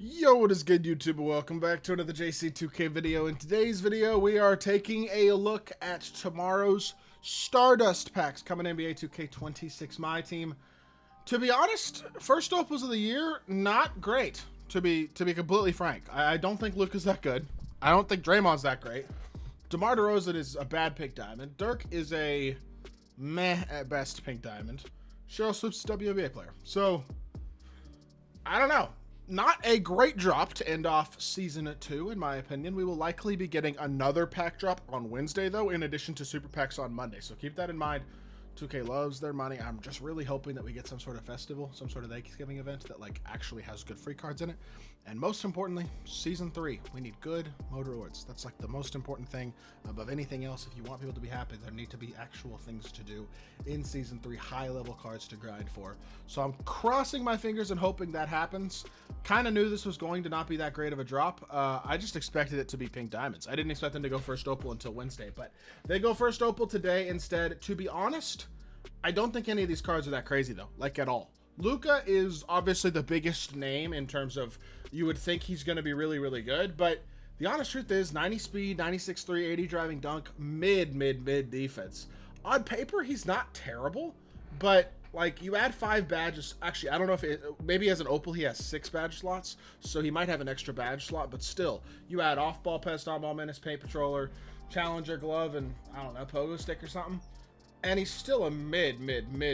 Yo, what is good, YouTube? Welcome back to another JC2K video. In today's video, we are taking a look at tomorrow's Stardust packs coming NBA 2K26 MyTEAM. To be honest, first opals of the year, not great. To be completely frank, I don't think Luka's that good. I don't think Draymond's that great. DeMar DeRozan is a bad pink diamond. Dirk is a meh at best pink diamond. Cheryl Swoops is a WNBA player. So, I don't know. Not a great drop to end off Season 2, in my opinion. We will likely be getting another pack drop on Wednesday, though, in addition to Super Packs on Monday. So keep that in mind. 2K loves their money. I'm just really hoping that we get some sort of festival, some sort of Thanksgiving event that actually has good free cards in it. And most importantly, Season 3, we need good mode rewards. That's the most important thing above anything else. If you want people to be happy, there need to be actual things to do in Season 3, high-level cards to grind for. So I'm crossing my fingers and hoping that happens. Kind of knew this was going to not be that great of a drop. I just expected it to be pink diamonds. I didn't expect them to go first opal until Wednesday, but they go first opal today instead. To be honest, I don't think any of these cards are that crazy, though, at all. Luka is obviously the biggest name in terms of you would think he's going to be really, really good, but the honest truth is 90 speed, 96.3, 80 driving dunk, mid defense. On paper, he's not terrible, but you add 5 badges. Actually, I don't know if maybe as an opal he has 6 badge slots, so he might have an extra badge slot, but still, you add off-ball pest, on-ball menace, paint patroller, challenger glove, and I don't know, pogo stick or something. And he's still a mid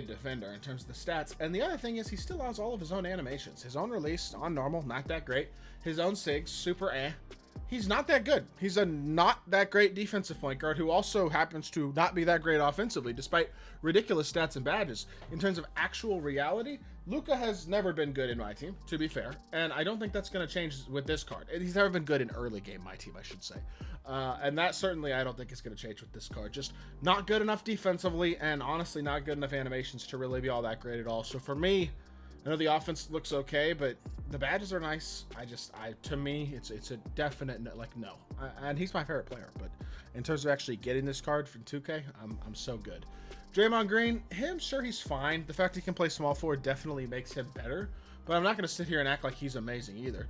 defender in terms of the stats. And the other thing is he still has all of his own animations. His own release, on normal, not that great. His own sigs, super eh. He's not that good. He's a not that great defensive point guard who also happens to not be that great offensively, despite ridiculous stats and badges. In terms of actual reality, Luka has never been good in MyTEAM, to be fair. And I don't think that's going to change with this card. He's never been good in early game MyTEAM, I should say. And that certainly I don't think is going to change with this card. Just not good enough defensively, and honestly not good enough animations to really be all that great at all. So for me, I know the offense looks okay, but the badges are nice. To me, it's a definite no. And he's my favorite player, but in terms of actually getting this card from 2K, I'm so good. Draymond Green, sure, he's fine. The fact he can play small forward definitely makes him better, but I'm not going to sit here and act like he's amazing either.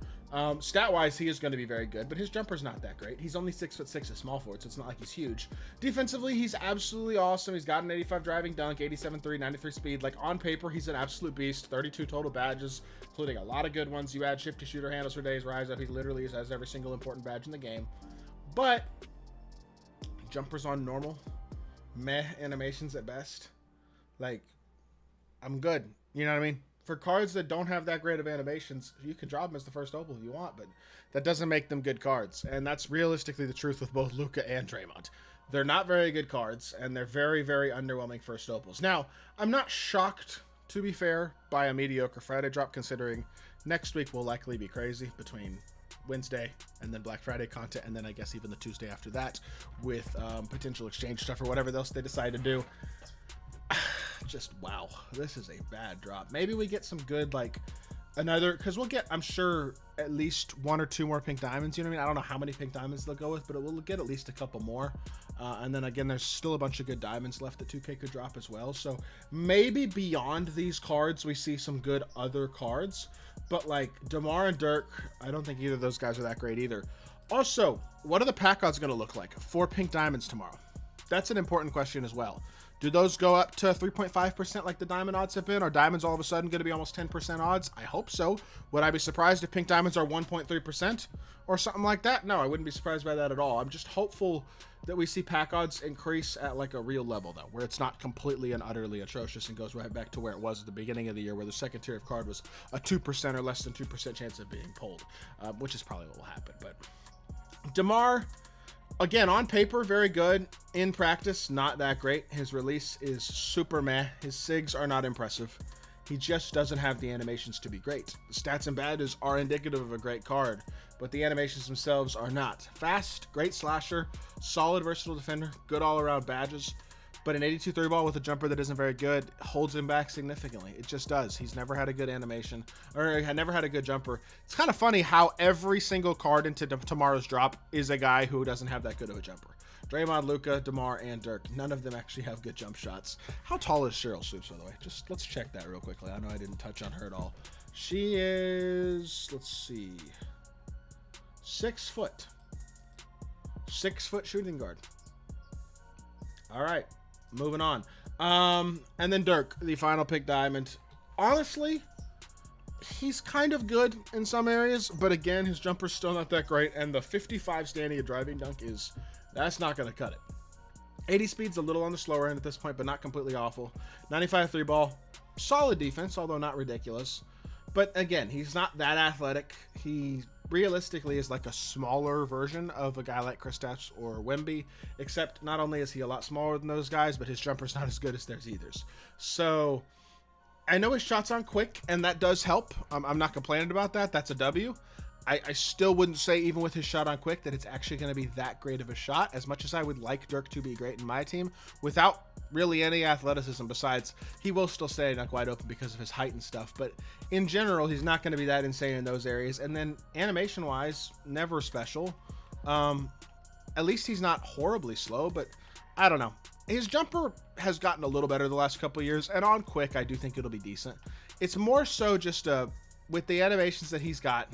Stat-wise, he is going to be very good, but his jumper's not that great. He's only 6'6" at small forward, so it's not like he's huge. Defensively, he's absolutely awesome. He's got an 85 driving dunk, 87.3, 93 speed. On paper, he's an absolute beast. 32 total badges, including a lot of good ones. You add shifty shooter, handles for days, rise up. He literally has every single important badge in the game. But jumper's on normal. Meh animations at best. I'm good. You know what I mean? For cards that don't have that great of animations, you can drop them as the first opal if you want, but that doesn't make them good cards. And that's realistically the truth with both Luka and Draymond. They're not very good cards, and they're very, very underwhelming first opals. Now, I'm not shocked, to be fair, by a mediocre Friday drop, considering next week will likely be crazy between Wednesday and then Black Friday content, and then I guess even the Tuesday after that with potential exchange stuff or whatever else they decide to do. Just wow, this is a bad drop. Maybe we get some good another, because we'll get, I'm sure, at least 1 or 2 more pink diamonds. You know what I mean? I don't know how many pink diamonds they'll go with, but we'll get at least a couple more. And then again, there's still a bunch of good diamonds left that 2K could drop as well. So maybe beyond these cards, we see some good other cards. But DeMar and Dirk, I don't think either of those guys are that great either. Also, what are the pack odds going to look like for pink diamonds tomorrow? That's an important question as well. Do those go up to 3.5% like the diamond odds have been? Are diamonds all of a sudden going to be almost 10% odds? I hope so. Would I be surprised if pink diamonds are 1.3% or something like that? No, I wouldn't be surprised by that at all. I'm just hopeful that we see pack odds increase at a real level, though, where it's not completely and utterly atrocious and goes right back to where it was at the beginning of the year, where the second tier of card was a 2% or less than 2% chance of being pulled, which is probably what will happen. But DeMar, again, on paper, very good. In practice, not that great. His release is super meh. His sigs are not impressive. He just doesn't have the animations to be great. The stats and badges are indicative of a great card, but the animations themselves are not. Fast, great slasher, solid versatile defender, good all-around badges, but an 82 3-ball with a jumper that isn't very good holds him back significantly. It just does. He's never had a good animation, or never had a good jumper. It's kind of funny how every single card into tomorrow's drop is a guy who doesn't have that good of a jumper. Draymond, Luka, DeMar, and Dirk. None of them actually have good jump shots. How tall is Cheryl Swoops, by the way? Just let's check that real quickly. I know I didn't touch on her at all. She is, let's see, 6 foot. 6 foot shooting guard. All right, moving on. And then Dirk, the final pick diamond. Honestly, he's kind of good in some areas, but again, his jumper's still not that great, and the 55 standing at driving dunk that's not going to cut it. 80 speed's a little on the slower end at this point, but not completely awful. 95 three ball, solid defense, although not ridiculous. But again, he's not that athletic. He realistically is like a smaller version of a guy like Kristaps or Wemby, except not only is he a lot smaller than those guys, but his jumper's not as good as theirs either. So I know his shot's on quick, and that does help. I'm not complaining about that. That's a W. I still wouldn't say, even with his shot on quick, that it's actually going to be that great of a shot, as much as I would like Dirk to be great in my team. Without really any athleticism, besides, he will still stay dunk wide open because of his height and stuff. But in general, he's not going to be that insane in those areas. And then animation-wise, never special. At least he's not horribly slow, but I don't know. His jumper has gotten a little better the last couple of years, and on quick, I do think it'll be decent. It's more so just with the animations that he's got,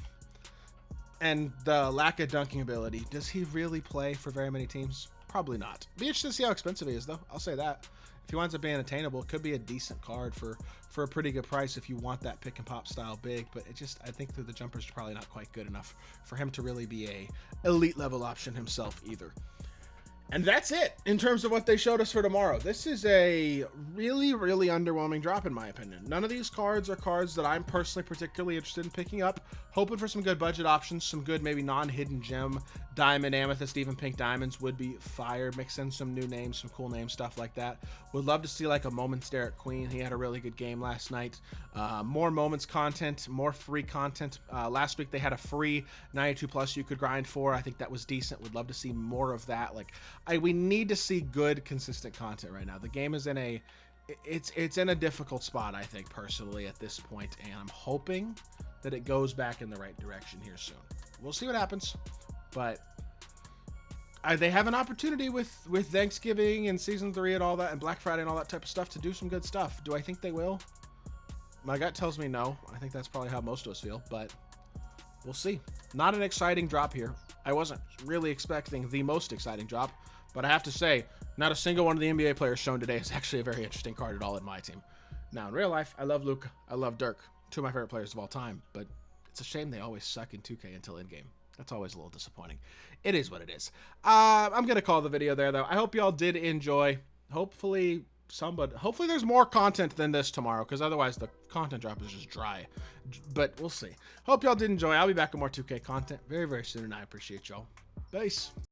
and the lack of dunking ability, does he really play for very many teams? Probably not. Be interested to see how expensive he is, though. I'll say that. If he winds up being attainable, it could be a decent card for a pretty good price if you want that pick and pop style big. But I think that the jumper's probably not quite good enough for him to really be a elite level option himself either. And that's it in terms of what they showed us for tomorrow. This is a really, really underwhelming drop in my opinion. None of these cards are cards that I'm personally particularly interested in picking up. Hoping for some good budget options, some good maybe non-hidden gem, diamond, amethyst, even pink diamonds would be fire. Mix in some new names, some cool name stuff like that. Would love to see like a Moments Derek Queen. He had a really good game last night. More Moments content, more free content. Last week they had a free 92 plus you could grind for. I think that was decent. Would love to see more of that. Like we need to see good, consistent content right now. The game is in a difficult spot, I think, personally, at this point, and I'm hoping that it goes back in the right direction here soon. We'll see what happens, but they have an opportunity with Thanksgiving and Season 3 and all that, and Black Friday and all that type of stuff to do some good stuff. Do I think they will? My gut tells me no. I think that's probably how most of us feel, but we'll see. Not an exciting drop here. I wasn't really expecting the most exciting drop, but I have to say, not a single one of the NBA players shown today is actually a very interesting card at all in my team. Now, in real life, I love Luka. I love Dirk. Two of my favorite players of all time, but it's a shame they always suck in 2K until in-game. That's always a little disappointing. It is what it is. I'm going to call the video there, though. I hope y'all did enjoy. Hopefully there's more content than this tomorrow, because otherwise the content drop is just dry. But we'll see. Hope y'all did enjoy. I'll be back with more 2K content very, very soon, and I appreciate y'all. Peace.